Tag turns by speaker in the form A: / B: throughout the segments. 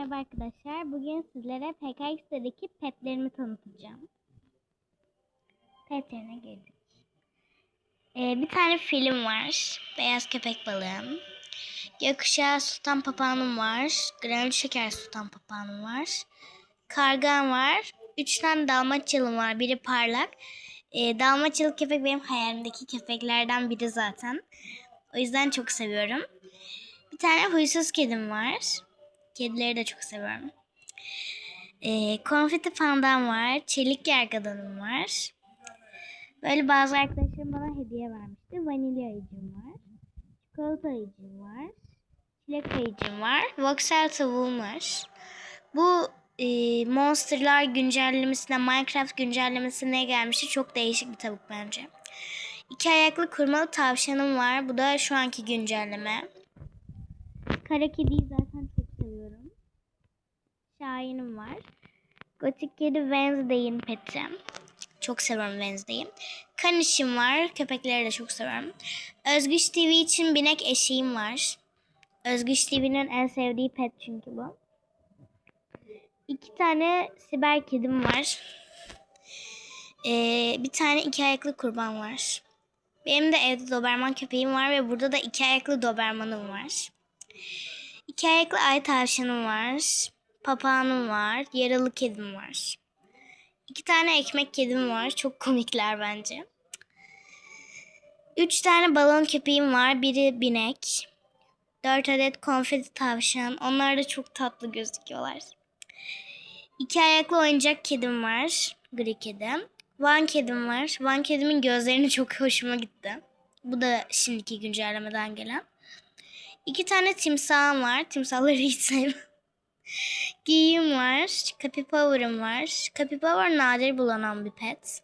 A: Merhaba arkadaşlar. Bugün sizlere PKX'deki petlerimi tanıtacağım. Petlerine girdik. Bir tane film var. Beyaz köpek balığım. Gökkuşağı sultan papağanım var. Granül şeker sultan papağanım var. Kargan var. 3 tane dalmaçyalım var. Biri parlak. Dalmaçyalı köpek benim hayalimdeki köpeklerden biri zaten. O yüzden çok seviyorum. Bir tane huysuz kedim var. Kedileri de çok seviyorum. Konfeti pandam var. Çelik gergedanım var. Böyle bazı arkadaşlarım bana hediye vermişti. Vanilya ayıcım var. Çikolata ayıcım var. Çilek ayıcım var. Voxel tavuğum var. Bu Monster'lar güncellemesine, Minecraft güncellemesine gelmişti. Çok değişik bir tavuk bence. 2 ayaklı kurmalı tavşanım var. Bu da şu anki güncelleme. Kara kediyi zaten çok seviyorum. Şahin'im var. Gotik kedi Wednesday'in peti. Çok seviyorum Wednesday'i. Kanişim var. Köpekleri de çok seviyorum. Özgüç TV için binek eşeğim var. Özgüç TV'nin en sevdiği pet çünkü bu. 2 tane siber kedim var. Bir tane 2 ayaklı kurban var. Benim de evde Doberman köpeğim var ve burada da 2 ayaklı Doberman'ım var. 2 ayaklı ay tavşanım var. Papağanım var. Yaralı kedim var. 2 tane ekmek kedim var. Çok komikler bence. 3 tane balon köpeğim var. Biri binek. 4 adet konfeti tavşan. Onlar da çok tatlı gözüküyorlar. 2 ayaklı oyuncak kedim var. Gri kedim. Van kedim var. Van kedimin gözlerini çok hoşuma gitti. Bu da şimdiki güncellemeden gelen. 2 tane timsahım var. Timsahları hiç sevmem. Geyiğim var. Kapibavarım var. Kapibavar nadir bulunan bir pet.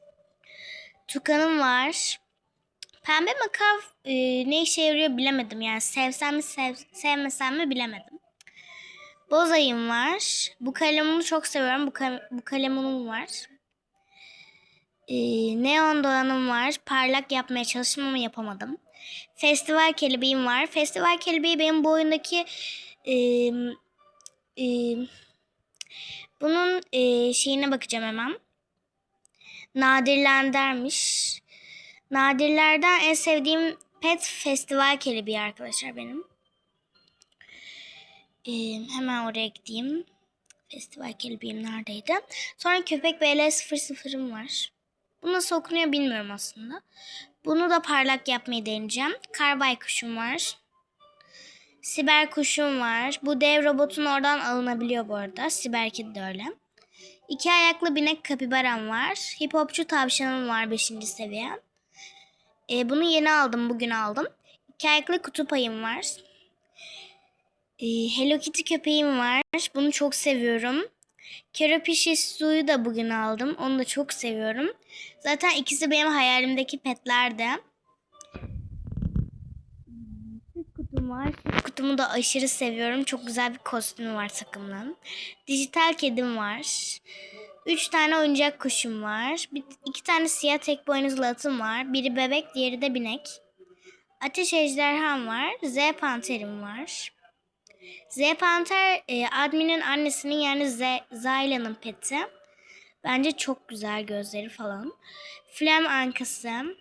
A: Tukanım var. Pembe makav ne işe yarıyor bilemedim. Yani sevsem mi sevmesem mi bilemedim. Bozayım var. Bu kalemunu çok seviyorum. Bu kalemunum var. Neon doğanım var. Parlak yapmaya çalıştım ama yapamadım. Festival kelebeğim var. Festival kelebeği benim bu oyundaki bunun şeyine bakacağım hemen. Nadirlendermiş. Nadirlerden en sevdiğim pet festival kelebeği arkadaşlar benim. Hemen oraya gideyim. Festival kelebeğim neredeydi? Sonra köpek BL00'ım var. Bu nasıl okunuyor bilmiyorum aslında. Bunu da parlak yapmayı deneyeceğim. Karbay kuşum var. Siber kuşum var. Bu dev robotun oradan alınabiliyor bu arada. Siber kedi de öyle. 2 ayaklı binek kapibaram var. Hip hopçu tavşanım var 5. seviye. Bunu yeni aldım. Bugün aldım. 2 ayaklı kutup ayım var. Hello Kitty köpeğim var. Bunu çok seviyorum. Keropişisu'yu da bugün aldım. Onu da çok seviyorum. Zaten ikisi benim hayalimdeki petlerdi. Süt kutum var. Süt kutumu da aşırı seviyorum. Çok güzel bir kostümü var takımdan. Dijital kedim var. 3 tane oyuncak kuşum var. 2 tane siyah tek boynuzlu atım var. Biri bebek, diğeri de binek. Ateş ejderham var. Z panterim var. Z panter adminin annesinin yani Zayla'nın peti. Bence çok güzel gözleri falan. Flem ankası.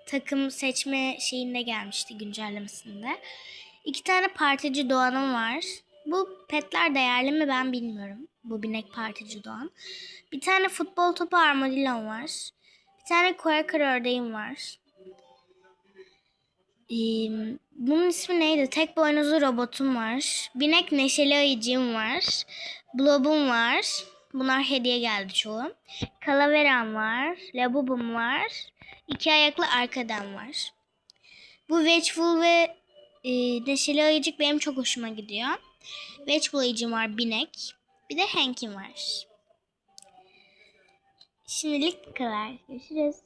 A: Takım seçme şeyinde gelmişti güncellemesinde. 2 tane partici doğanım var. Bu petler değerli mi ben bilmiyorum. Bu binek partici doğan. Bir tane futbol topu armadillom var. Bir tane Quaker ördeğim var. Bunun ismi neydi? Tek boynuzlu robotum var. Binek neşeli ayıcığım var. Blobum var. Bunlar hediye geldi çoğu. Kalaveram var. Labubum var. 2 ayaklı arkadam var. Bu Vegeful ve neşeli ayıcık benim çok hoşuma gidiyor. Vegeful ayıcığım var binek. Bir de Hank'im var. Şimdilik bu kadar. Görüşürüz.